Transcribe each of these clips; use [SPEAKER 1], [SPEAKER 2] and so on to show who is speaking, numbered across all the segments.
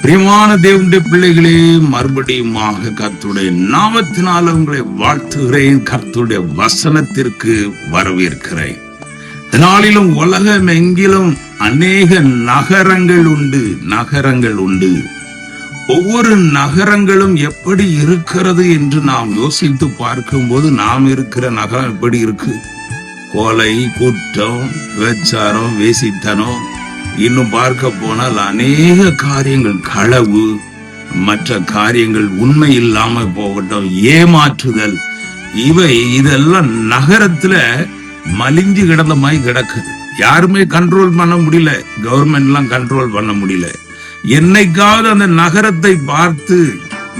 [SPEAKER 1] பிரியமான தேவனுடைய பிள்ளைகளே, மறுபடியுமாக கர்த்தருடைய நாமத்தினால் உங்களை வாழ்த்துகிறேன். கர்த்தருடைய வசனத்திற்கு வரவேற்கிறேன். நாளிலும் உலகம் எங்கிலும் அநேக நகரங்கள் உண்டு. ஒவ்வொரு நகரங்களும் எப்படி இருக்கிறது என்று நாம் யோசித்து பார்க்கும்போது, நாம் இருக்கிற நகரம் எப்படி இருக்கு? கொலை, குற்றம், விபச்சாரம், வேசித்தனம், இன்னும் பார்க்க போனால் அநேக காரியங்கள், களவு, மற்ற காரியங்கள், உண்மை இல்லாம போகட்டும், ஏமாற்றுதல், இதெல்லாம் நகரத்துல மலிஞ்சு கிடந்த மாதிரி கிடக்குது. யாருமே கண்ட்ரோல் பண்ண முடியல, கவர்மெண்ட் எல்லாம் கண்ட்ரோல் பண்ண முடியல. என்னைக்காவது அந்த நகரத்தை பார்த்து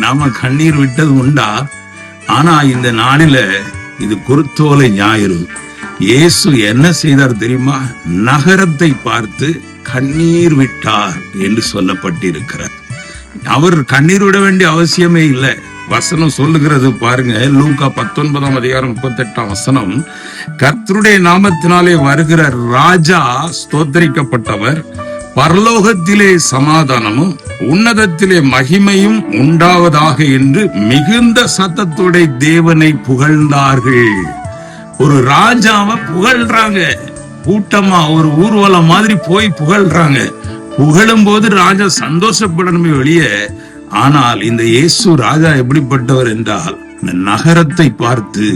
[SPEAKER 1] நாம கண்ணீர் விட்டது உண்டா? ஆனா இந்த நாளில இது குருத்தோலை ஞாயிறு. இயேசு என்ன செய்தார் தெரியுமா? நகரத்தை பார்த்து கண்ணீர் விட்டார் என்று சொல்லப்பட்டிருக்கிறார். அவர் கண்ணீர் விட வேண்டிய அவசியமே இல்லை. வசனம் சொல்லுகிறது பாருங்க, லூக்கா 19:38 கர்த்தருடைய நாமத்தினாலே வருகிற ராஜா ஸ்தோத்தரிக்கப்பட்டவர், பரலோகத்திலே சமாதானமும் உன்னதத்திலே மகிமையும் உண்டாவதாக என்று மிகுந்த சத்தத்தோட தேவனை புகழ்ந்தார்கள். ஒரு ராஜாவை புகழ்றாங்க, கூட்டமா ஒரு ஊர்வலம் மாதிரி போய் புகழ்றாங்க. புகழும் போது ராஜா சந்தோஷப்படணுமே வெளிய. ஆனால் இந்த இயேசு ராஜா எப்படிப்பட்டவர் என்றால், இந்த நகரத்தை பார்த்து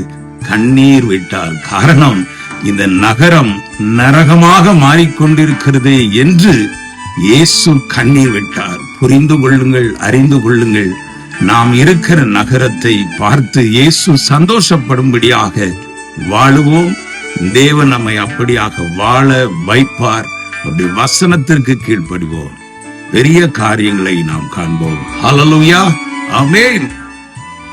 [SPEAKER 1] கண்ணீர் விட்டார். காரணம், இந்த நகரம் நரகமாக மாறிக்கொண்டிருக்கிறதே என்று இயேசு கண்ணீர் விட்டார். புரிந்து கொள்ளுங்கள், அறிந்து கொள்ளுங்கள். நாம் இருக்கிற நகரத்தை பார்த்து இயேசு சந்தோஷப்படும்படியாக வாழுவோம். தேவன் நம்மை அப்படியாக வாழ வைப்பார். அப்படி வசனத்திற்கு கீழ்ப்படிவோம், பெரிய காரியங்களை நாம் காண்போம். ஹல்லேலூயா, ஆமென்.